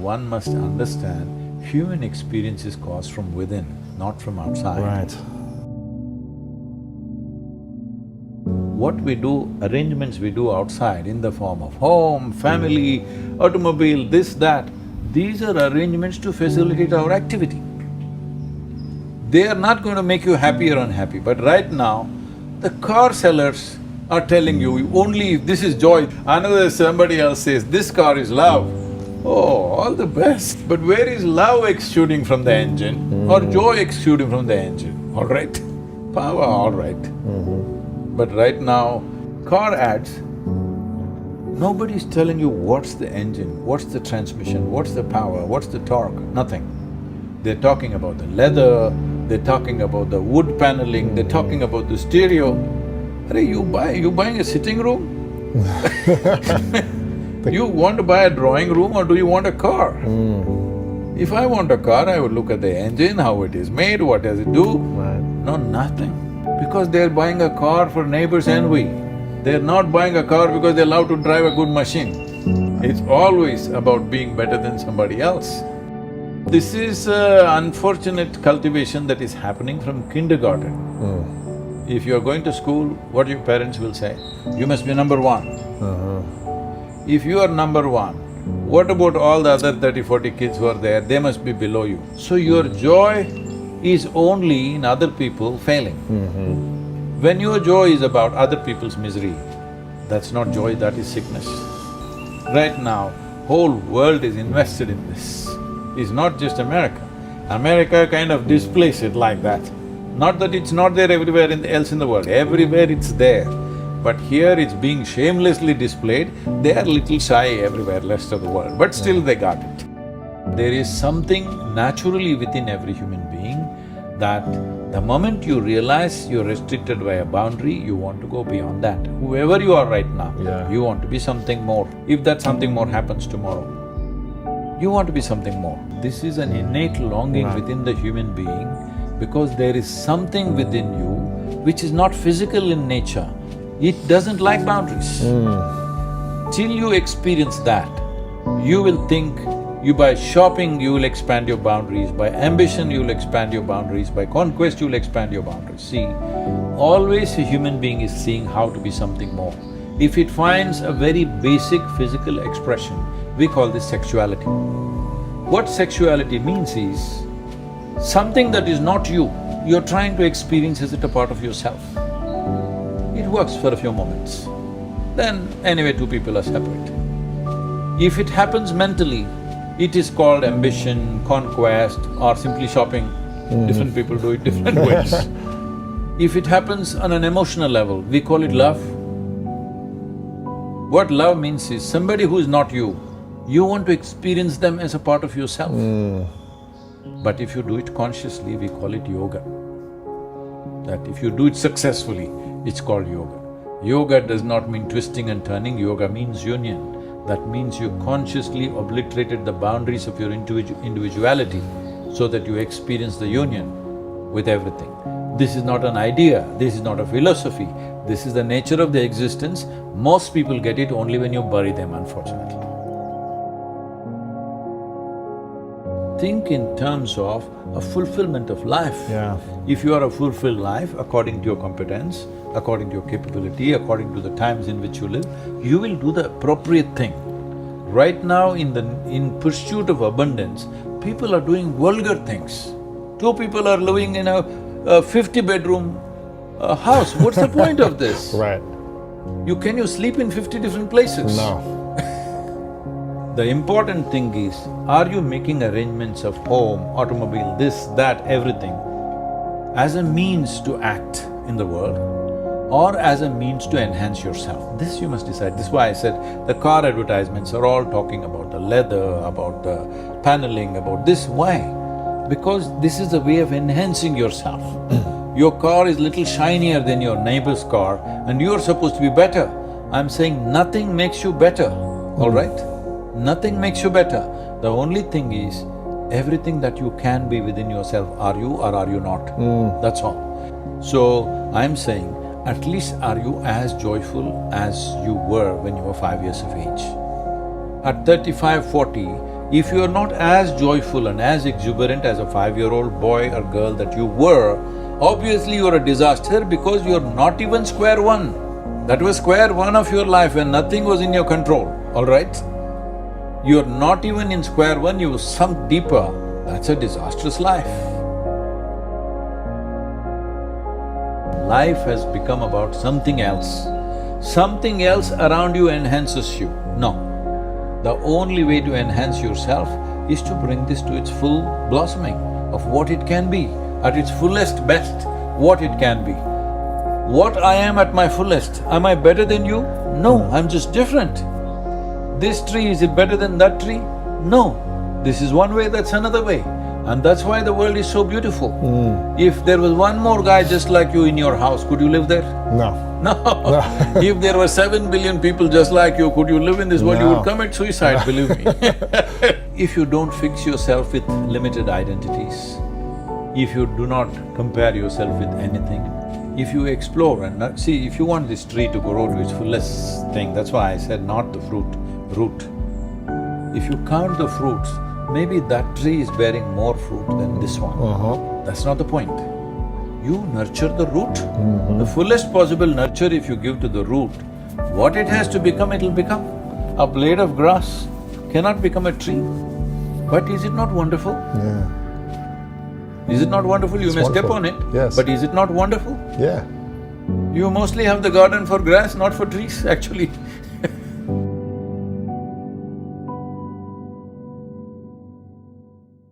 one must understand, human experience is caused from within, not from outside. Right. What we do, arrangements we do outside in the form of home, family, automobile, this, that, these are arrangements to facilitate our activity. They are not going to make you happy or unhappy, but right now, the car sellers are telling you, only if this is joy. Another somebody else says, this car is love. Oh, all the best. But where is love exuding from the engine or joy exuding from the engine? All right, power, all right. But right now, car ads, nobody's telling you what's the engine, what's the transmission, what's the power, what's the torque, nothing. They're talking about the leather, they're talking about the wood paneling, they're talking about the stereo. Are you buying a sitting room? You want to buy a drawing room or do you want a car? If I want a car, I would look at the engine, how it is made, what does it do? Right. No, nothing. Because they're buying a car for neighbors' envy. They're not buying a car because they love to drive a good machine. It's always about being better than somebody else. This is unfortunate cultivation that is happening from kindergarten. If you're going to school, what your parents will say? You must be number one. If you are number one, what about all the other 30-40 kids who are there? They must be below you. So your joy is only in other people failing. When your joy is about other people's misery, that's not joy, that is sickness. Right now, whole world is invested in this. It's not just America. America kind of displays it like that. Not that it's not there everywhere else in the world, everywhere it's there. But here it's being shamelessly displayed, they are little shy everywhere rest of the world, but still they got it. There is something naturally within every human being that the moment you realize you're restricted by a boundary, you want to go beyond that. Whoever you are right now, you want to be something more. If that something more happens tomorrow, you want to be something more. This is an innate longing within the human being because there is something within you which is not physical in nature. It doesn't like boundaries. Till you experience that, you will think by shopping you will expand your boundaries, by ambition you will expand your boundaries, by conquest you will expand your boundaries. See, always a human being is seeing how to be something more. If it finds a very basic physical expression, we call this sexuality. What sexuality means is, something that is not you, you're trying to experience as it a part of yourself. It works for a few moments. Then anyway two people are separate. If it happens mentally, it is called ambition, conquest or simply shopping. Different people do it different ways. If it happens on an emotional level, we call it love. What love means is, somebody who is not you, you want to experience them as a part of yourself. But if you do it consciously, we call it yoga. That if you do it successfully, it's called yoga. Yoga does not mean twisting and turning, yoga means union. That means you consciously obliterated the boundaries of your individuality so that you experience the union with everything. This is not an idea, this is not a philosophy, this is the nature of the existence. Most people get it only when you bury them, unfortunately. Think in terms of a fulfillment of life. If you are a fulfilled life, according to your competence, according to your capability, according to the times in which you live, you will do the appropriate thing. Right now in pursuit of abundance, people are doing vulgar things. Two people are living in a 50-bedroom house, what's the point of this? Right. Can you sleep in 50 different places? No. The important thing is, are you making arrangements of home, automobile, this, that, everything as a means to act in the world or as a means to enhance yourself? This you must decide. This is why I said the car advertisements are all talking about the leather, about the paneling, about this. Why? Because this is a way of enhancing yourself. Your car is little shinier than your neighbor's car and you're supposed to be better. I'm saying nothing makes you better, all right? Nothing makes you better. The only thing is, everything that you can be within yourself, are you or are you not? That's all. So, I'm saying, at least are you as joyful as you were when you were 5 years of age? At 35, 40, If you are not as joyful and as exuberant as a 5-year-old boy or girl that you were, obviously you're a disaster because you're not even square one. That was square one of your life when nothing was in your control, all right? You're not even in square one, you sunk deeper. That's a disastrous life. Life has become about something else. Something else around you enhances you. No. The only way to enhance yourself is to bring this to its full blossoming of what it can be, at its fullest best, what it can be. What I am at my fullest, am I better than you? No, I'm just different. This tree, is it better than that tree? No. This is one way, that's another way. And that's why the world is so beautiful. If there was one more guy just like you in your house, could you live there? No. No. If there were 7 billion people just like you, could you live in this world? No. You would commit suicide, believe me. If you don't fix yourself with limited identities, if you do not compare yourself with anything, if you explore and… see, if you want this tree to grow to its fullest thing, that's why I said not the fruit, root. If you count the fruits, maybe that tree is bearing more fruit than this one. That's not the point. You nurture the root. The fullest possible nurture if you give to the root, what it has to become, it'll become. A blade of grass cannot become a tree. But is it not wonderful? Yeah. Is it not wonderful? You It's may wonderful. step on it, Yes. but is it not wonderful? Yeah. You mostly have the garden for grass, not for trees, actually.